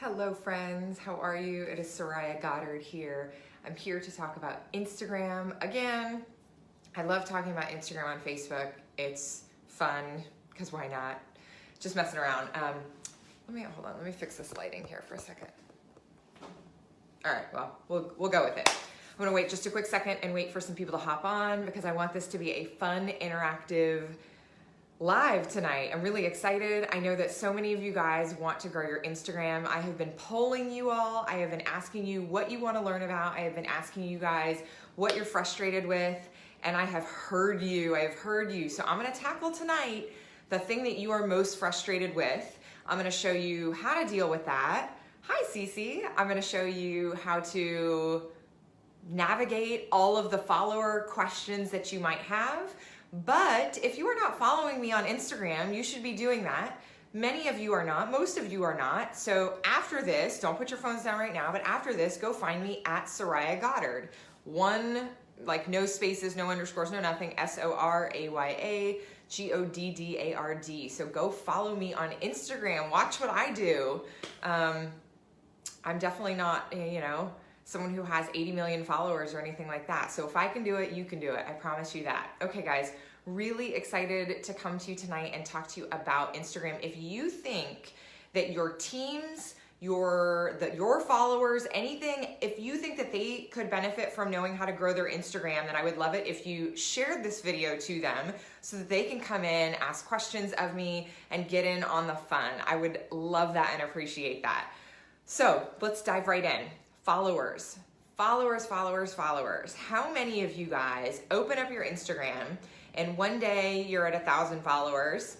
Hello friends, how are you? It is Soraya Goddard here. I'm here to talk about Instagram. Again, I love talking about Instagram on Facebook. It's fun, because why not? Just messing around. Let me fix this lighting here for a second. All right, well, we'll go with it. I'm gonna wait just a quick second and wait for some people to hop on because I want this to be a fun, interactive live tonight. I'm really excited. I know that so many of you guys want to grow your Instagram. I have been polling you all. I have been asking you what you want to learn about. I have been asking you guys what you're frustrated with, and I have heard you. So I'm going to tackle tonight the thing that you are most frustrated with. I'm going to show you how to deal with that. Hi, Cece. I'm going to show you how to navigate all of the follower questions that you might have. But if you are not following me on Instagram, you should be doing that. Many of you are not, most of you are not. So after this, don't put your phones down right now, but after this, go find me at Soraya Goddard. One, like no spaces, no underscores, no nothing, SORAYA GODDARD. So go follow me on Instagram. Watch what I do. I'm definitely not, someone who has 80 million followers or anything like that. So if I can do it, you can do it. I promise you that. Okay, guys, really excited to come to you tonight and talk to you about Instagram. If you think that your teams, your followers, anything, if you think that they could benefit from knowing how to grow their Instagram, then I would love it if you shared this video to them so that they can come in, ask questions of me, and get in on the fun. I would love that and appreciate that. So let's dive right in. Followers. How many of you guys open up your Instagram and one day you're at 1,000 followers,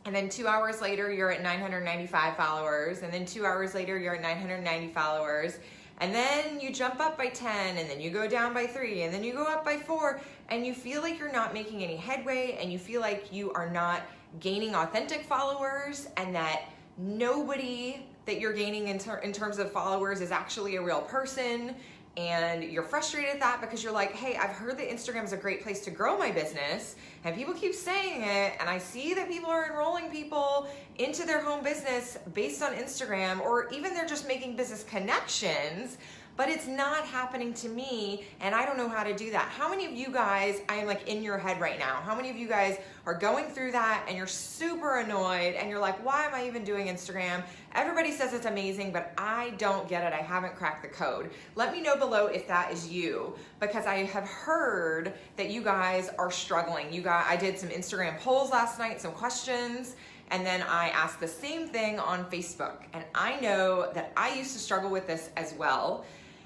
and then 2 hours later you're at 995 followers, and then 2 hours later you're at 990 followers, and then you jump up by 10, and then you go down by 3, and then you go up by 4, and you feel like you're not making any headway, and you feel like you are not gaining authentic followers, and that nobody that you're gaining in terms of followers is actually a real person, and you're frustrated at that because you're like, hey, I've heard that Instagram is a great place to grow my business, and people keep saying it, and I see that people are enrolling people into their home business based on Instagram, or even they're just making business connections, but it's not happening to me, and I don't know how to do that. How many of you guys, I am like in your head right now, how many of you guys are going through that and you're super annoyed and you're like, why am I even doing Instagram? Everybody says it's amazing, but I don't get it. I haven't cracked the code. Let me know below if that is you, because I have heard that you guys are struggling. I did some Instagram polls last night, some questions, and then I asked the same thing on Facebook. And I know that I used to struggle with this as well.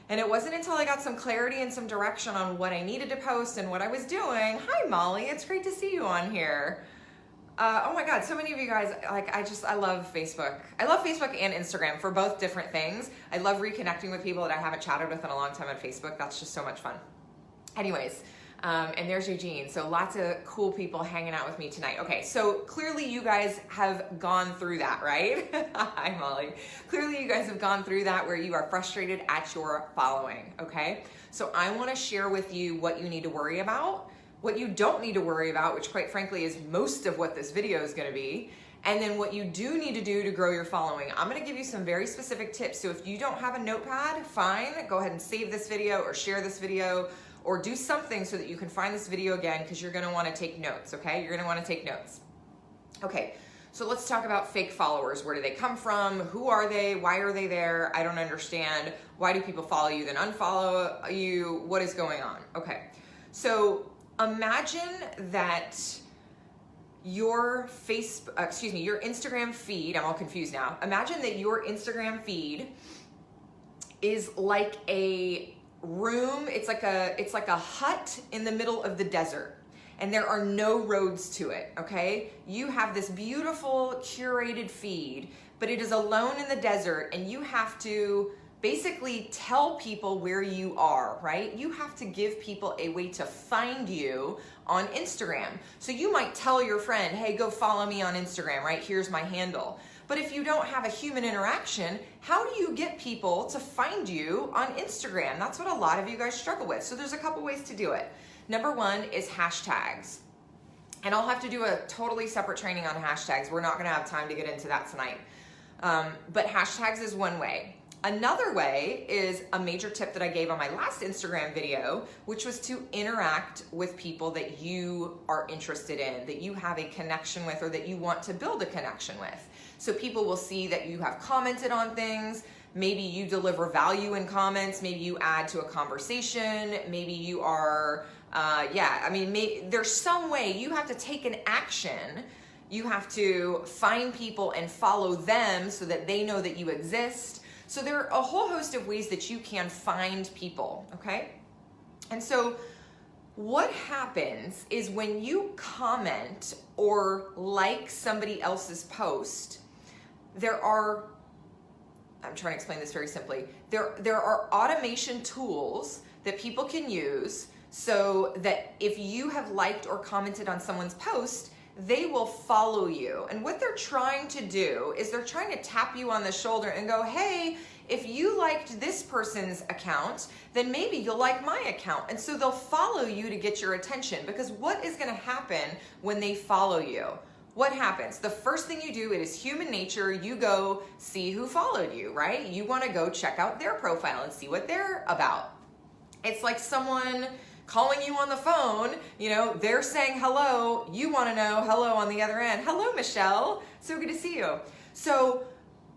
And it wasn't until I got some clarity and some direction on what I needed to post and what I was doing. Hi, Molly. It's great to see you on here. Oh my God, so many of you guys, I love Facebook. I love Facebook and Instagram for both different things. I love reconnecting with people that I haven't chatted with in a long time on Facebook. That's just so much fun. Anyways, and there's Eugene. So lots of cool people hanging out with me tonight. Okay, so clearly you guys have gone through that, right? Hi, Molly. Clearly you guys have gone through that where you are frustrated at your following, okay? So I wanna share with you what you need to worry about, what you don't need to worry about, which quite frankly is most of what this video is gonna be, and then what you do need to do to grow your following. I'm gonna give you some very specific tips. So if you don't have a notepad, fine, go ahead and save this video or share this video, or do something so that you can find this video again, because you're gonna wanna take notes, okay? You're gonna wanna take notes. Okay, so let's talk about fake followers. Where do they come from? Who are they? Why are they there? I don't understand. Why do people follow you then unfollow you? What is going on? Okay, so imagine that your your Instagram feed, I'm all confused now. Imagine that your Instagram feed is like a room, it's like a hut in the middle of the desert, and there are no roads to it, okay? You have this beautiful curated feed, but it is alone in the desert, and you have to basically tell people where you are, right? You have to give people a way to find you on Instagram. So you might tell your friend, hey, go follow me on Instagram, right? Here's my handle. But if you don't have a human interaction, how do you get people to find you on Instagram? That's what a lot of you guys struggle with. So there's a couple ways to do it. Number one is hashtags. And I'll have to do a totally separate training on hashtags. We're not gonna have time to get into that tonight. But hashtags is one way. Another way is a major tip that I gave on my last Instagram video, which was to interact with people that you are interested in, that you have a connection with, or that you want to build a connection with. So people will see that you have commented on things, maybe you deliver value in comments, maybe you add to a conversation, maybe you are, there's some way you have to take an action. You have to find people and follow them so that they know that you exist. So there are a whole host of ways that you can find people, okay? And so what happens is when you comment or like somebody else's post, I'm trying to explain this very simply. There are automation tools that people can use so that if you have liked or commented on someone's post, they will follow you. And what they're trying to do is they're trying to tap you on the shoulder and go, hey, if you liked this person's account, then maybe you'll like my account. And so they'll follow you to get your attention, because what is going to happen when they follow you? What happens? The first thing you do, it is human nature, you go see who followed you, right? You want to go check out their profile and see what they're about. It's like someone calling you on the phone, they're saying hello, you want to know hello on the other end. Hello, Michelle, so good to see you. So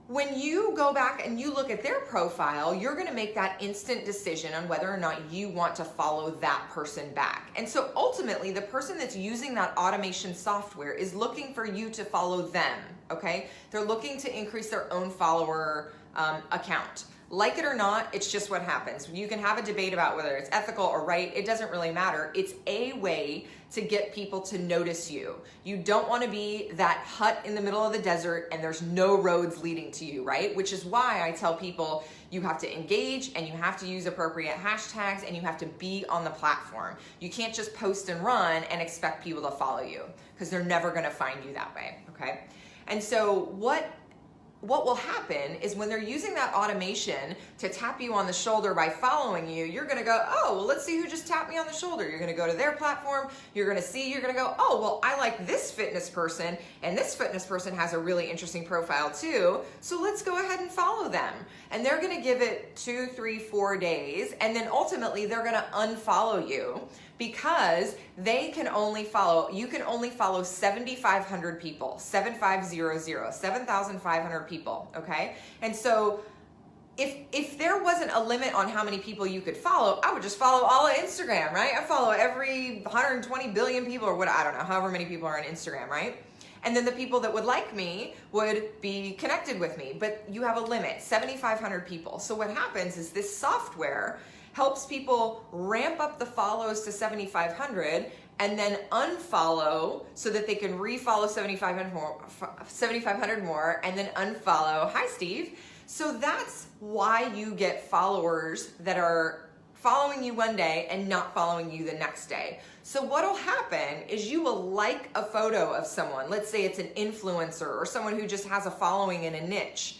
when you go back and you look at their profile, you're going to make that instant decision on whether or not you want to follow that person back. And so ultimately, the person that's using that automation software is looking for you to follow them, okay? They're looking to increase their own follower account. Like it or not, it's just what happens. You can have a debate about whether it's ethical or right. It doesn't really matter. It's a way to get people to notice you. You don't want to be that hut in the middle of the desert and there's no roads leading to you, right? Which is why I tell people you have to engage and you have to use appropriate hashtags and you have to be on the platform. You can't just post and run and expect people to follow you, because they're never going to find you that way, okay? And so what will happen is when they're using that automation to tap you on the shoulder by following you, you're going to go, oh, well, let's see who just tapped me on the shoulder. You're going to go to their platform. You're going to go, oh, well, I like this fitness person, and this fitness person has a really interesting profile too. So let's go ahead and follow them. And they're going to give it 2, 3, 4 days. And then ultimately they're going to unfollow you, because you can only follow 7,500 people, 7,500 people, okay? And so if there wasn't a limit on how many people you could follow, I would just follow all of Instagram, right? I follow every 120 billion people or what, I don't know, however many people are on Instagram, right? And then the people that would like me would be connected with me, but you have a limit, 7,500 people. So what happens is this software helps people ramp up the follows to 7,500 and then unfollow so that they can refollow 7,500 more and then unfollow. Hi, Steve. So that's why you get followers that are following you one day and not following you the next day. So what'll happen is you will like a photo of someone. Let's say it's an influencer or someone who just has a following in a niche.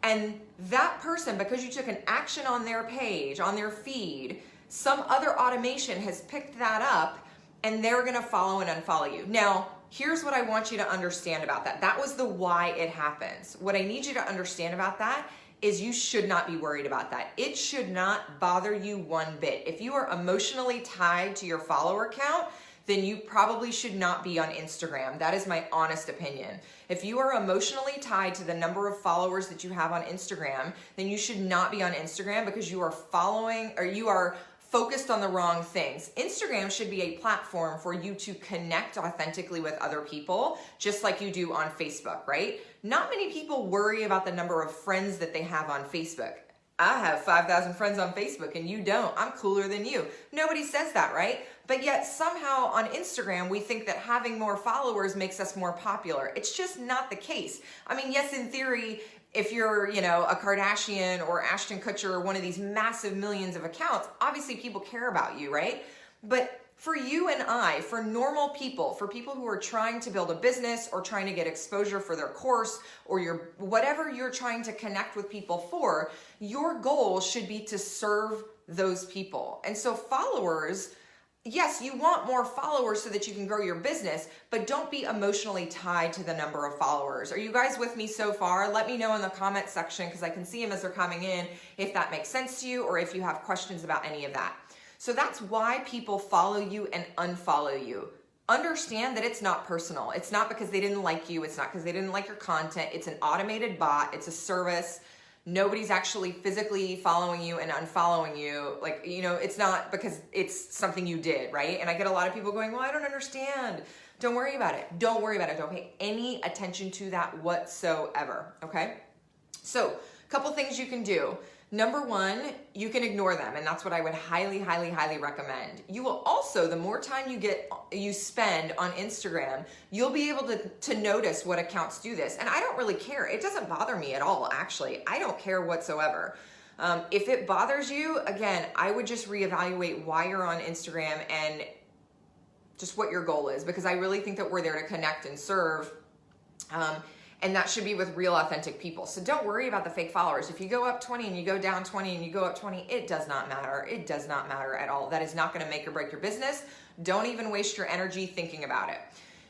And that person, because you took an action on their page, on their feed, some other automation has picked that up and they're going to follow and unfollow you. Now, here's what I want you to understand about that. That was the why it happens. What I need you to understand about that is you should not be worried about that. It should not bother you one bit. If you are emotionally tied to your follower count, then you probably should not be on Instagram. That is my honest opinion. If you are emotionally tied to the number of followers that you have on Instagram, then you should not be on Instagram, because you are following, or you are focused on the wrong things. Instagram should be a platform for you to connect authentically with other people, just like you do on Facebook, right? Not many people worry about the number of friends that they have on Facebook. I have 5,000 friends on Facebook and you don't. I'm cooler than you. Nobody says that, right? But yet somehow on Instagram, we think that having more followers makes us more popular. It's just not the case. I mean, yes, in theory, if you're, a Kardashian or Ashton Kutcher or one of these massive millions of accounts, obviously people care about you, right? But for you and I, for normal people, for people who are trying to build a business or trying to get exposure for their course or whatever you're trying to connect with people for, your goal should be to serve those people. And so followers yes, you want more followers so that you can grow your business, but don't be emotionally tied to the number of followers. Are you guys with me so far? Let me know in the comment section, because I can see them as they're coming in, if that makes sense to you or if you have questions about any of that. So that's why people follow you and unfollow you. Understand that it's not personal. It's not because they didn't like you. It's not because they didn't like your content. It's an automated bot. It's a service. Nobody's actually physically following you and unfollowing you. Like, you know, it's not because it's something you did, right? And I get a lot of people going, well, I don't understand. Don't worry about it. Don't worry about it. Don't pay any attention to that whatsoever, okay? So, a couple things you can do. Number one, you can ignore them, and that's what I would highly, highly, highly recommend. You will also, the more time you spend on Instagram, you'll be able to notice what accounts do this. And I don't really care. It doesn't bother me at all, actually. I don't care whatsoever. If it bothers you, again, I would just reevaluate why you're on Instagram and just what your goal is, because I really think that we're there to connect and serve. And that should be with real, authentic people. So don't worry about the fake followers. If you go up 20 and you go down 20 and you go up 20, it does not matter. It does not matter at all. That is not gonna make or break your business. Don't even waste your energy thinking about it.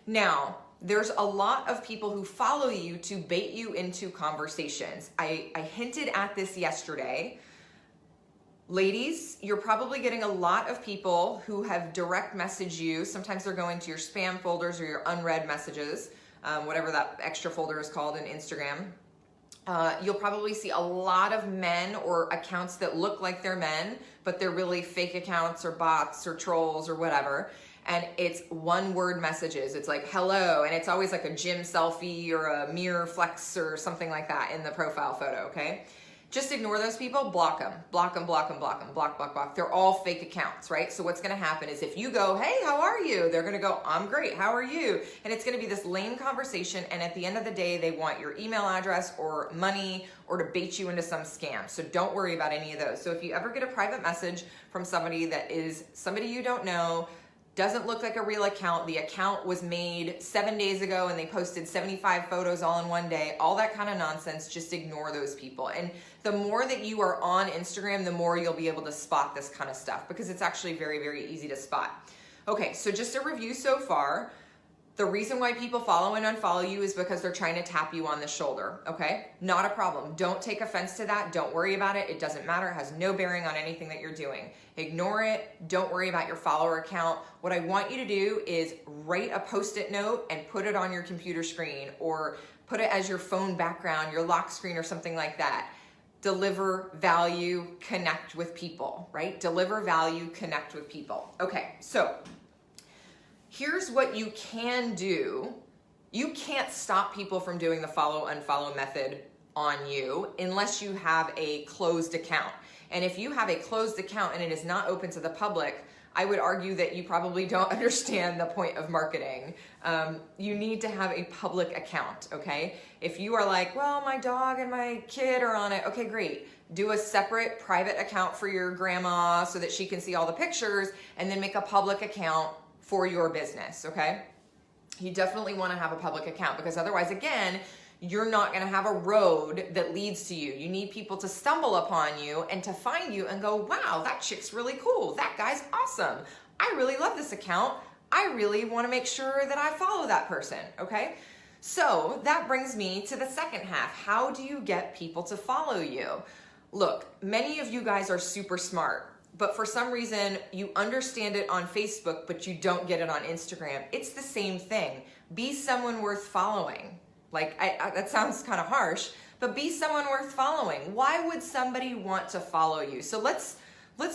Now, there's a lot of people who follow you to bait you into conversations. I hinted at this yesterday. Ladies, you're probably getting a lot of people who have direct messaged you. Sometimes they're going to your spam folders or your unread messages. Whatever that extra folder is called in Instagram. You'll probably see a lot of men or accounts that look like they're men, but they're really fake accounts or bots or trolls or whatever. And it's one-word messages. It's like, hello, and it's always like a gym selfie or a mirror flex or something like that in the profile photo, okay? Just ignore those people, block them. Block them, block them, block them, block, block, block. They're all fake accounts, right? So what's gonna happen is if you go, hey, how are you? They're gonna go, I'm great, how are you? And it's gonna be this lame conversation, and at the end of the day, they want your email address or money or to bait you into some scam. So don't worry about any of those. So if you ever get a private message from somebody that is somebody you don't know, doesn't look like a real account, the account was made 7 days ago and they posted 75 photos all in one day, all that kind of nonsense, just ignore those people. And the more that you are on Instagram, the more you'll be able to spot this kind of stuff, because it's actually very, very easy to spot. Okay, so just a review so far. The reason why people follow and unfollow you is because they're trying to tap you on the shoulder, okay? Not a problem. Don't take offense to that. Don't worry about it. It doesn't matter. It has no bearing on anything that you're doing. Ignore it. Don't worry about your follower count. What I want you to do is write a Post-it note and put it on your computer screen, or put it as your phone background, your lock screen, or something like that. Deliver value, connect with people, right? Deliver value, connect with people. Okay, so here's what you can do. You can't stop people from doing the follow unfollow method on you unless you have a closed account. And if you have a closed account and it is not open to the public, I would argue that you probably don't understand the point of marketing. You need to have a public account, okay? If you are like, well, my dog and my kid are on it, okay, great. Do a separate private account for your grandma so that she can see all the pictures, and then make a public account for your business, okay? You definitely want to have a public account, because otherwise, again, you're not going to have a road that leads to you. You need people to stumble upon you and to find you and go, wow, that chick's really cool. That guy's awesome. I really love this account. I really want to make sure that I follow that person, okay? So that brings me to the second half. How do you get people to follow you? Look, many of you guys are super smart, but for some reason you understand it on Facebook, but you don't get it on Instagram. It's the same thing. Be someone worth following. Like, that sounds kind of harsh, but be someone worth following. Why would somebody want to follow you? So let's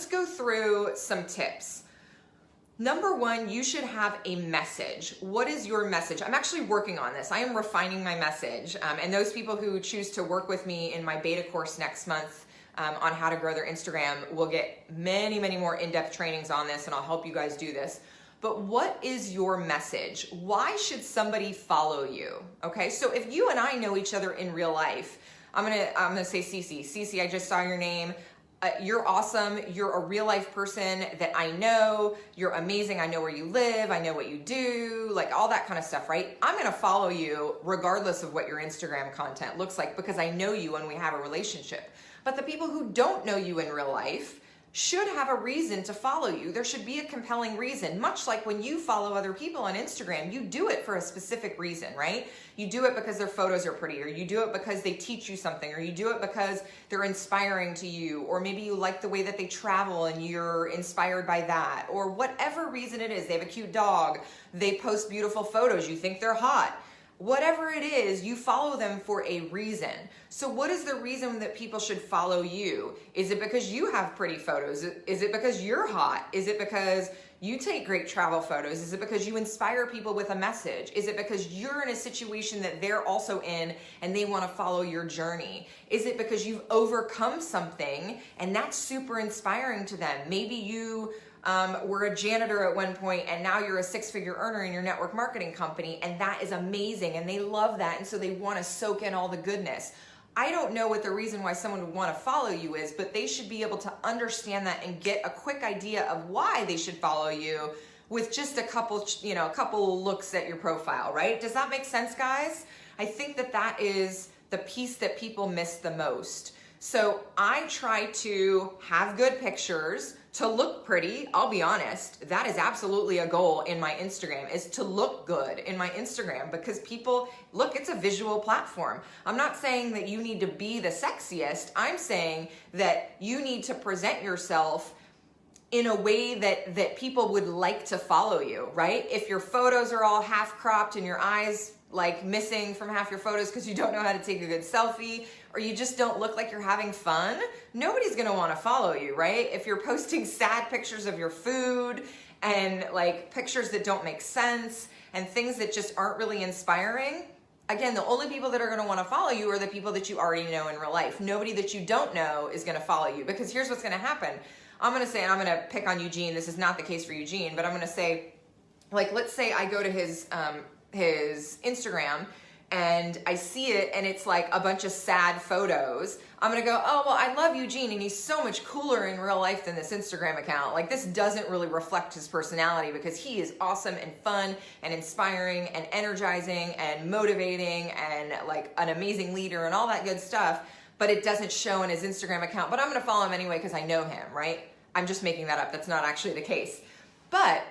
go through some tips. Number one, you should have a message. What is your message? I'm actually working on this. I am refining my message. And those people who choose to work with me in my beta course next month on how to grow their Instagram will get many, many more in-depth trainings on this, and I'll help you guys do this. But what is your message? Why should somebody follow you? Okay, so if you and I know each other in real life, I'm gonna say Cece. Cece, I just saw your name. You're awesome. You're a real life person that I know. You're amazing. I know where you live. I know what you do, like all that kind of stuff, right? I'm gonna follow you regardless of what your Instagram content looks like, because I know you and we have a relationship. But the people who don't know you in real life should have a reason to follow you. There should be a compelling reason, much like when you follow other people on Instagram, you do it for a specific reason, right? You do it because their photos are pretty, or you do it because they teach you something, or you do it because they're inspiring to you, or maybe you like the way that they travel and you're inspired by that, or whatever reason it is. They have a cute dog, they post beautiful photos, you think they're hot. Whatever it is, you follow them for a reason. So what is the reason that people should follow you? Is it because you have pretty photos? Is it because you're hot? Is it because you take great travel photos? Is it because you inspire people with a message? Is it because you're in a situation that they're also in and they want to follow your journey? Is it because you've overcome something and that's super inspiring to them? Maybe you were a janitor at one point and now you're a six-figure earner in your network marketing company, and that is amazing and they love that, and so they want to soak in all the goodness. I don't know what the reason why someone would want to follow you is, but they should be able to understand that and get a quick idea of why they should follow you with just a couple looks at your profile, right? Does that make sense, guys? I think that that is the piece that people miss the most. So I try to have good pictures, to look pretty. I'll be honest, that is absolutely a goal in my Instagram, is to look good in my Instagram, because people, look, it's a visual platform. I'm not saying that you need to be the sexiest. I'm saying that you need to present yourself in a way that people would like to follow you, right? If your photos are all half cropped and your eyes like missing from half your photos because you don't know how to take a good selfie, or you just don't look like you're having fun, nobody's gonna wanna follow you, right? If you're posting sad pictures of your food and like pictures that don't make sense and things that just aren't really inspiring, again, the only people that are gonna wanna follow you are the people that you already know in real life. Nobody that you don't know is gonna follow you, because here's what's gonna happen. I'm gonna say, and I'm gonna pick on Eugene, this is not the case for Eugene, but I'm gonna say, like, let's say I go to his Instagram and I see it and it's like a bunch of sad photos. I'm gonna go, oh, well, I love Eugene and he's so much cooler in real life than this Instagram account. Like, this doesn't really reflect his personality, because he is awesome and fun and inspiring and energizing and motivating and like an amazing leader and all that good stuff, but it doesn't show in his Instagram account. But I'm gonna follow him anyway because I know him, right? I'm just making that up. That's not actually the case. But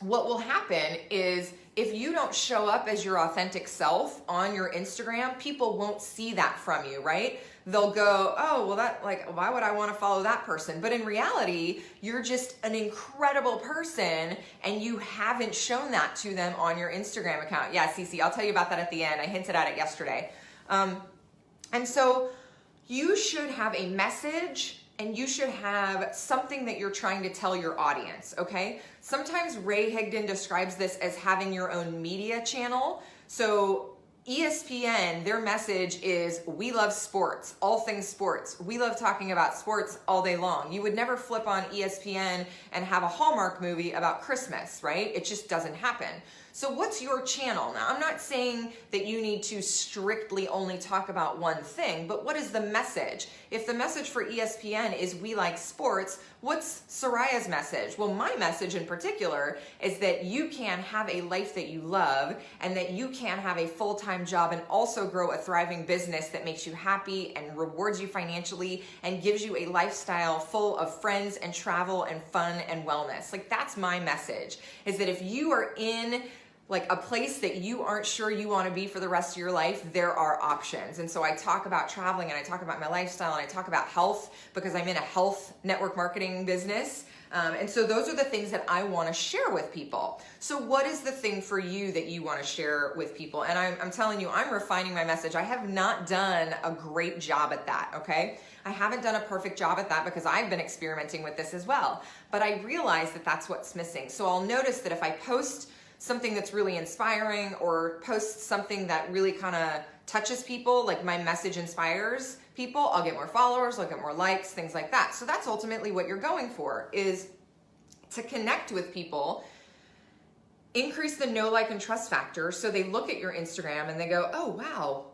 what will happen is, if you don't show up as your authentic self on your Instagram, people won't see that from you, right? They'll go, oh, well, that, like, why would I want to follow that person? But in reality, you're just an incredible person and you haven't shown that to them on your Instagram account. Yeah, Cece, I'll tell you about that at the end. I hinted at it yesterday. And so you should have a message and you should have something that you're trying to tell your audience, okay? Sometimes Ray Higdon describes this as having your own media channel. So ESPN, their message is, we love sports, all things sports. We love talking about sports all day long. You would never flip on ESPN and have a Hallmark movie about Christmas, right? It just doesn't happen. So what's your channel? Now, I'm not saying that you need to strictly only talk about one thing, but what is the message? If the message for ESPN is we like sports, what's Soraya's message? Well, my message in particular is that you can have a life that you love and that you can have a full-time job and also grow a thriving business that makes you happy and rewards you financially and gives you a lifestyle full of friends and travel and fun and wellness. Like, that's my message, is that if you are in like a place that you aren't sure you want to be for the rest of your life, there are options. And so I talk about traveling and I talk about my lifestyle and I talk about health, because I'm in a health network marketing business. And so those are the things that I want to share with people. So what is the thing for you that you want to share with people? And I'm telling you, I'm refining my message. I have not done a great job at that, okay? I haven't done a perfect job at that because I've been experimenting with this as well. But I realize that that's what's missing. So I'll notice that if I post something that's really inspiring or post something that really kind of touches people, like my message inspires people, I'll get more followers, I'll get more likes, things like that. So that's ultimately what you're going for, is to connect with people, increase the know, like, and trust factor, so they look at your Instagram and they go, oh, wow,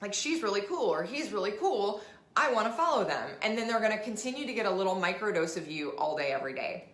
like, she's really cool or he's really cool, I want to follow them. And then they're going to continue to get a little microdose of you all day, every day.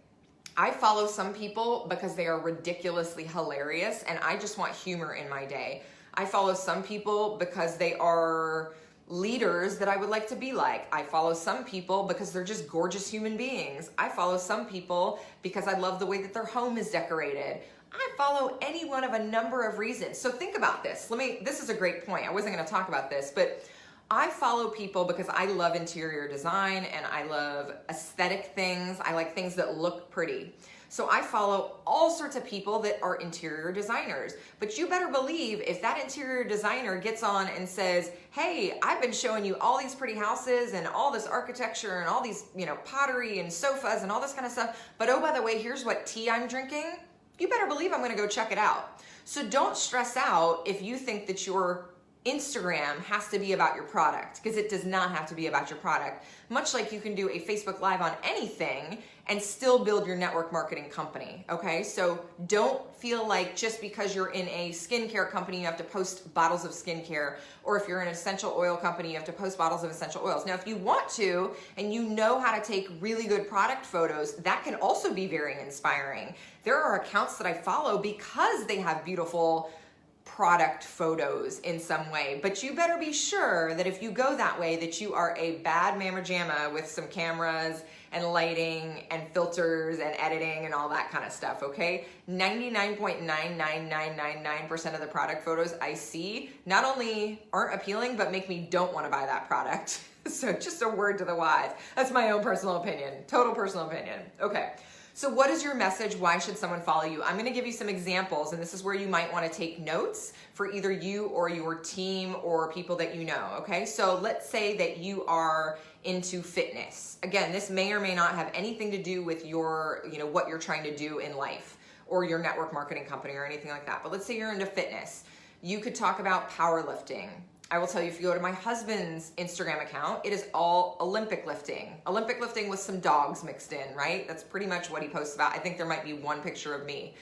I follow some people because they are ridiculously hilarious and I just want humor in my day. I follow some people because they are leaders that I would like to be like. I follow some people because they're just gorgeous human beings. I follow some people because I love the way that their home is decorated. I follow any one of a number of reasons. So think about this. This is a great point. I wasn't going to talk about this, but I follow people because I love interior design and I love aesthetic things. I like things that look pretty. So I follow all sorts of people that are interior designers. But you better believe if that interior designer gets on and says, hey, I've been showing you all these pretty houses and all this architecture and all these, pottery and sofas and all this kind of stuff. But oh, by the way, here's what tea I'm drinking. You better believe I'm going to go check it out. So don't stress out if you think that your Instagram has to be about your product, because it does not have to be about your product. Much like you can do a Facebook Live on anything and still build your network marketing company, okay? So don't feel like just because you're in a skincare company, you have to post bottles of skincare, or if you're an essential oil company, you have to post bottles of essential oils. Now, if you want to, and you know how to take really good product photos, that can also be very inspiring. There are accounts that I follow because they have beautiful product photos in some way, but you better be sure that if you go that way that you are a bad mamma jamma with some cameras and lighting and filters and editing and all that kind of stuff, okay? 99.99999% of the product photos I see not only aren't appealing, but make me don't want to buy that product. So just a word to the wise. That's my own personal opinion, total personal opinion. Okay. So what is your message? Why should someone follow you? I'm going to give you some examples, and this is where you might want to take notes for either you or your team or people that you know, okay? So let's say that you are into fitness. Again, this may or may not have anything to do with your, what you're trying to do in life or your network marketing company or anything like that. But let's say you're into fitness. You could talk about powerlifting. I will tell you, if you go to my husband's Instagram account, it is all Olympic lifting. Olympic lifting with some dogs mixed in, right? That's pretty much what he posts about. I think there might be one picture of me,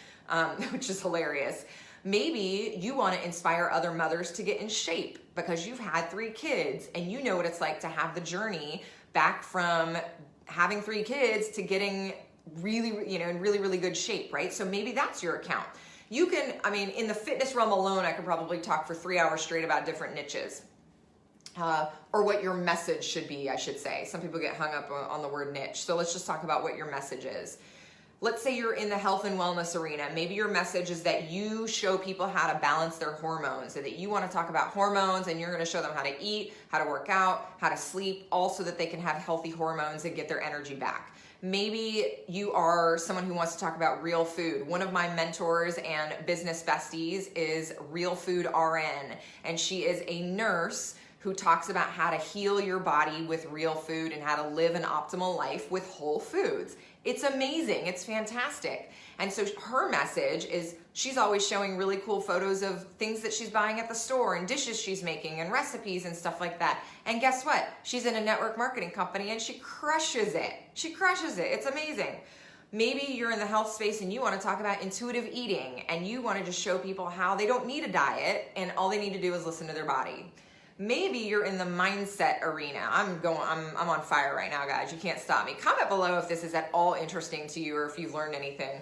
which is hilarious. Maybe you want to inspire other mothers to get in shape because you've had 3 kids and you know what it's like to have the journey back from having 3 kids to getting really, in really, really good shape, right? So maybe that's your account. You can, in the fitness realm alone, I could probably talk for 3 hours straight about different niches. Or what your message should be, I should say. Some people get hung up on the word niche. So let's just talk about what your message is. Let's say you're in the health and wellness arena. Maybe your message is that you show people how to balance their hormones, so that you want to talk about hormones and you're going to show them how to eat, how to work out, how to sleep, all so that they can have healthy hormones and get their energy back. Maybe you are someone who wants to talk about real food. One of my mentors and business besties is Real Food RN, and she is a nurse who talks about how to heal your body with real food and how to live an optimal life with whole foods. It's amazing. It's fantastic. And so her message is she's always showing really cool photos of things that she's buying at the store and dishes she's making and recipes and stuff like that. And guess what? She's in a network marketing company and she crushes it. She crushes it. It's amazing. Maybe you're in the health space and you want to talk about intuitive eating and you want to just show people how they don't need a diet and all they need to do is listen to their body. Maybe you're in the mindset arena. I'm on fire right now, guys. You can't stop me. Comment below if this is at all interesting to you or if you've learned anything.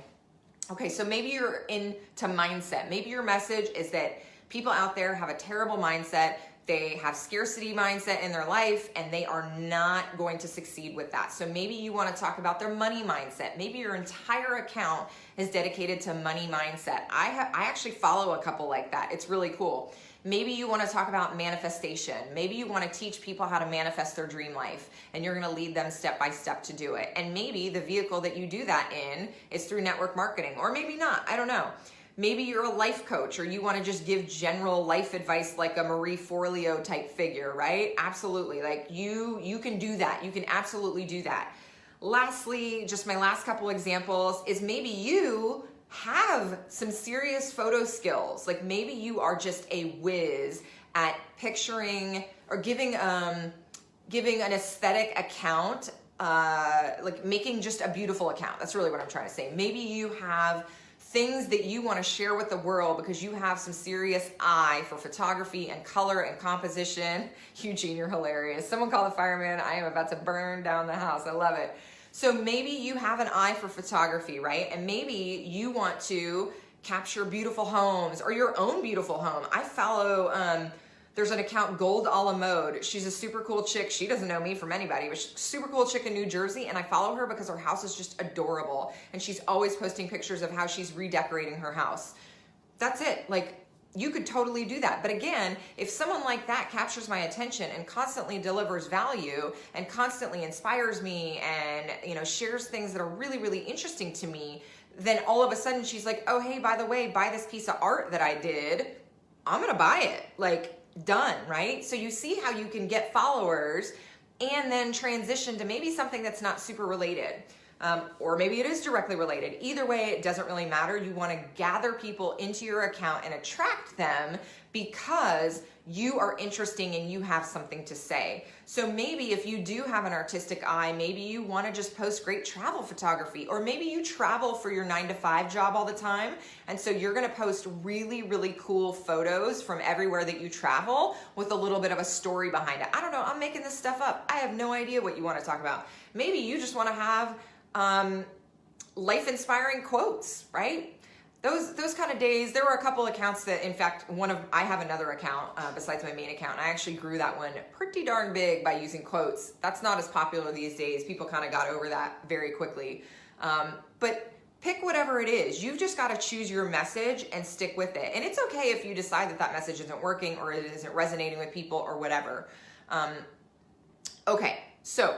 Okay, so maybe you're into mindset. Maybe your message is that people out there have a terrible mindset. They have scarcity mindset in their life and they are not going to succeed with that. So maybe you want to talk about their money mindset. Maybe your entire account is dedicated to money mindset. I actually follow a couple like that. It's really cool. Maybe you want to talk about manifestation. Maybe you want to teach people how to manifest their dream life and you're going to lead them step by step to do it. And maybe the vehicle that you do that in is through network marketing, or maybe not. I don't know. Maybe you're a life coach or you want to just give general life advice like a Marie Forleo type figure, right? Absolutely. Like you can do that. You can absolutely do that. Lastly, just my last couple examples is maybe you have some serious photo skills. Like maybe you are just a whiz at picturing or giving an aesthetic account, like making just a beautiful account. That's really what I'm trying to say. Maybe you have things that you want to share with the world because you have some serious eye for photography and color and composition. Eugene, you're hilarious. Someone call the fireman. I am about to burn down the house. I love it. So maybe you have an eye for photography, right? And maybe you want to capture beautiful homes or your own beautiful home. I follow There's an account, Gold a la Mode. She's a super cool chick. She doesn't know me from anybody, but she's a super cool chick in New Jersey, and I follow her because her house is just adorable, and she's always posting pictures of how she's redecorating her house. That's it. Like, you could totally do that. But again, if someone like that captures my attention and constantly delivers value and constantly inspires me and, you know, shares things that are really, really interesting to me, then all of a sudden she's like, oh, hey, by the way, buy this piece of art that I did. I'm going to buy it. Like, done, right? So you see how you can get followers and then transition to maybe something that's not super related. Or maybe it is directly related. Either way, it doesn't really matter. You want to gather people into your account and attract them because you are interesting and you have something to say. So maybe if you do have an artistic eye, maybe you want to just post great travel photography, or maybe you travel for your 9-to-5 job all the time. And so you're going to post really, really cool photos from everywhere that you travel with a little bit of a story behind it. I don't know. I'm making this stuff up. I have no idea what you want to talk about. Maybe you just want to have life-inspiring quotes, right? Those kind of days. There were a couple accounts that, in fact, I have another account besides my main account, and I actually grew that one pretty darn big by using quotes. That's not as popular these days. People kind of got over that very quickly. But pick whatever it is. You've just got to choose your message and stick with it. And it's okay if you decide that that message isn't working or it isn't resonating with people or whatever. Okay, so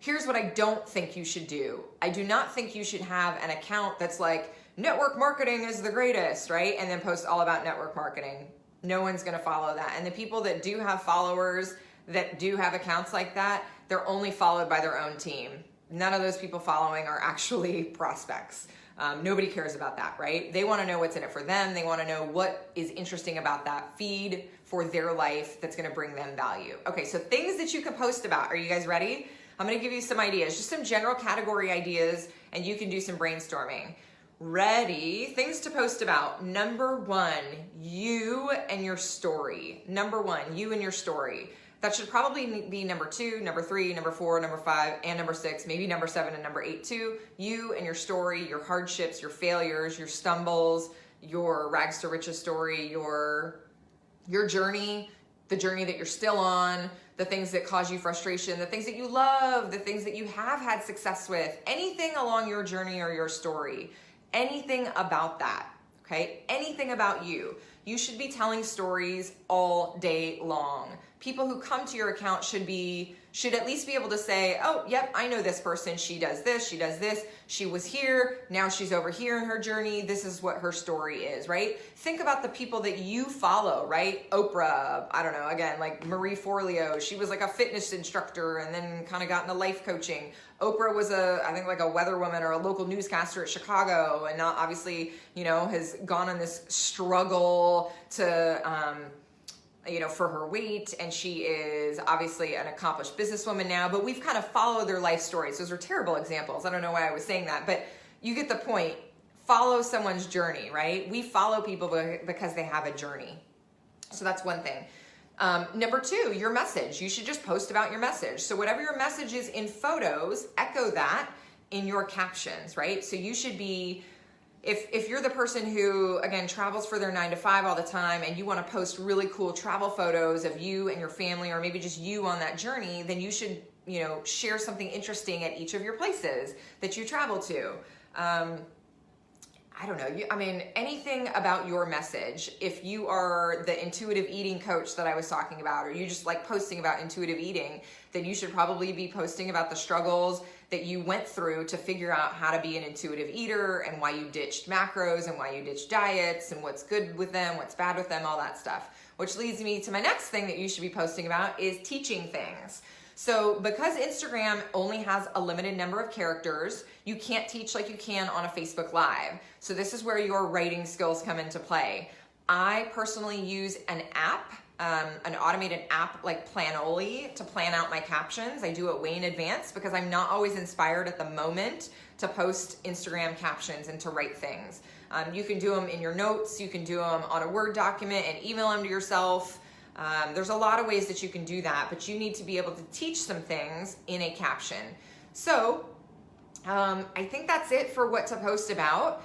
here's what I don't think you should do. I do not think you should have an account that's like, network marketing is the greatest, right? And then post all about network marketing. No one's gonna follow that. And the people that do have followers, that do have accounts like that, they're only followed by their own team. None of those people following are actually prospects. Nobody cares about that, right? They wanna know what's in it for them. They wanna know what is interesting about that feed for their life that's gonna bring them value. Okay, so things that you can post about. Are you guys ready? I'm gonna give you some ideas, just some general category ideas, and you can do some brainstorming. Ready? Things to post about. Number one, you and your story. Number one, you and your story. That should probably be number 2, number 3, number 4, number 5, and number 6, maybe number 7 and number 8 too. You and your story, your hardships, your failures, your stumbles, your rags to riches story, your journey, the journey that you're still on, the things that cause you frustration, the things that you love, the things that you have had success with, anything along your journey or your story, anything about that, okay? Anything about you. You should be telling stories all day long. People who come to your account should at least be able to say, oh, yep, I know this person. She does this, she was here, now she's over here in her journey. This is what her story is, right? Think about the people that you follow, right? Oprah, I don't know, again, like Marie Forleo, she was like a fitness instructor and then kind of got into life coaching. Oprah was I think like a weatherwoman or a local newscaster at Chicago, and now obviously, you know, has gone on this struggle to, for her weight, and she is obviously an accomplished businesswoman now, but we've kind of followed their life stories. Those are terrible examples. I don't know why I was saying that, but you get the point. Follow someone's journey, right? We follow people because they have a journey. So that's one thing. Number 2, your message. You should just post about your message. So whatever your message is in photos, echo that in your captions, right? So you should be, if you're the person who, again, travels for their 9-to-5 all the time and you want to post really cool travel photos of you and your family, or maybe just you on that journey, then you should, share something interesting at each of your places that you travel to. I don't know. Anything about your message. If you are the intuitive eating coach that I was talking about, or you just like posting about intuitive eating, then you should probably be posting about the struggles that you went through to figure out how to be an intuitive eater, and why you ditched macros and why you ditched diets and what's good with them, what's bad with them, all that stuff. Which leads me to my next thing that you should be posting about is teaching things. So because Instagram only has a limited number of characters, you can't teach like you can on a Facebook Live. So this is where your writing skills come into play. I personally use an app, an automated app like Planoly to plan out my captions. I do it way in advance because I'm not always inspired at the moment to post Instagram captions and to write things. You can do them in your notes, you can do them on a Word document and email them to yourself. There's a lot of ways that you can do that, but you need to be able to teach some things in a caption. So I think that's it for what to post about.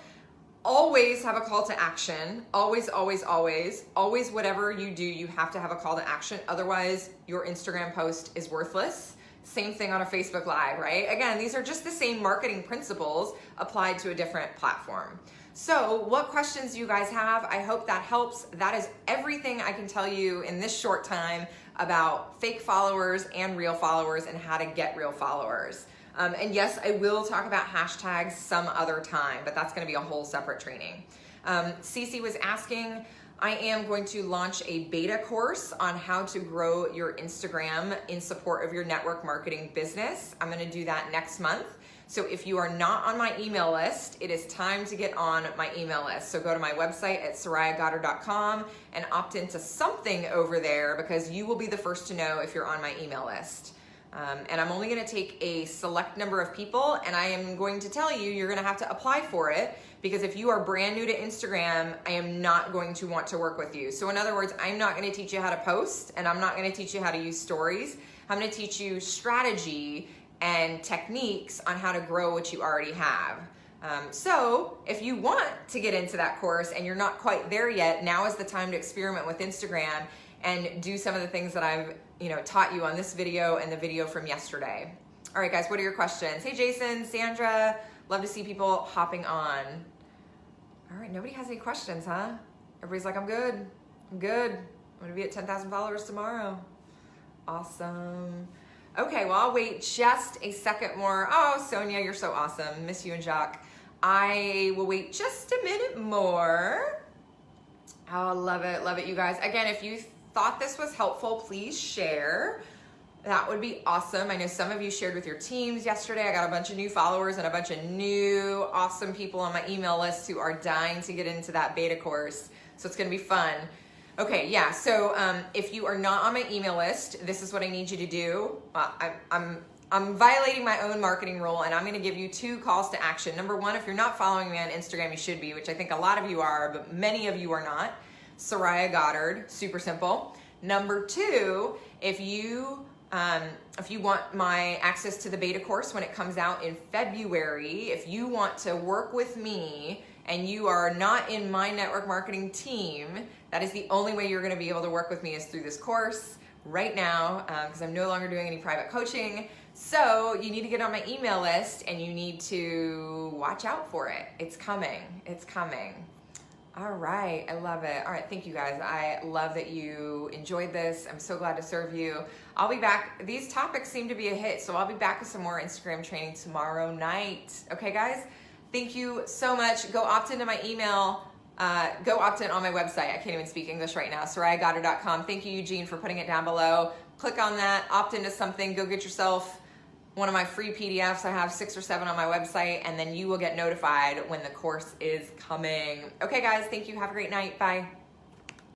always have a call to action. Always, always, always. Always, whatever you do, you have to have a call to action. Otherwise, your Instagram post is worthless. Same thing on a Facebook Live, right? Again, these are just the same marketing principles applied to a different platform. So what questions do you guys have? I hope that helps. That is everything I can tell you in this short time about fake followers and real followers and how to get real followers. And yes, I will talk about hashtags some other time, but that's going to be a whole separate training. Cece was asking, I am going to launch a beta course on how to grow your Instagram in support of your network marketing business. I'm going to do that next month. So if you are not on my email list, it is time to get on my email list. So go to my website at sorayagoddard.com and opt into something over there, because you will be the first to know if you're on my email list. And I'm only going to take a select number of people, and I am going to tell you, you're going to have to apply for it, because if you are brand new to Instagram, I am not going to want to work with you. So in other words, I'm not going to teach you how to post, and I'm not going to teach you how to use stories. I'm going to teach you strategy and techniques on how to grow what you already have. So if you want to get into that course and you're not quite there yet, now is the time to experiment with Instagram and do some of the things that I've taught you on this video and the video from yesterday. All right, guys, what are your questions? Hey, Jason, Sandra, love to see people hopping on. All right, nobody has any questions, huh? Everybody's like, I'm good. I'm good. I'm gonna be at 10,000 followers tomorrow. Awesome. Okay, well, I'll wait just a second more. Oh, Sonia, you're so awesome. Miss you and Jacques. I will wait just a minute more. Oh, love it, you guys. Again, if you thought this was helpful, please share. That would be awesome. I know some of you shared with your teams yesterday. I got a bunch of new followers and a bunch of new awesome people on my email list who are dying to get into that beta course. So it's gonna be fun. Okay, yeah, so if you are not on my email list, this is what I need you to do. I'm violating my own marketing rule, and I'm gonna give you 2 calls to action. Number 1, if you're not following me on Instagram, you should be, which I think a lot of you are, but many of you are not. Soraya Goddard, super simple. Number 2, if you want my access to the beta course when it comes out in February, if you want to work with me and you are not in my network marketing team, that is the only way you're gonna be able to work with me is through this course right now, because I'm no longer doing any private coaching. So you need to get on my email list and you need to watch out for it. It's coming, it's coming. All right, I love it. All right, thank you guys. I love that you enjoyed this. I'm so glad to serve you. I'll be back. These topics seem to be a hit, so I'll be back with some more Instagram training tomorrow night. Okay, guys? Thank you so much. Go opt into my email. Go opt in on my website. I can't even speak English right now. sorayagoddard.com. Thank you, Eugene, for putting it down below. Click on that. Opt into something. Go get yourself one of my free PDFs. I have 6 or 7 on my website, and then you will get notified when the course is coming. Okay, guys, thank you. Have a great night. Bye.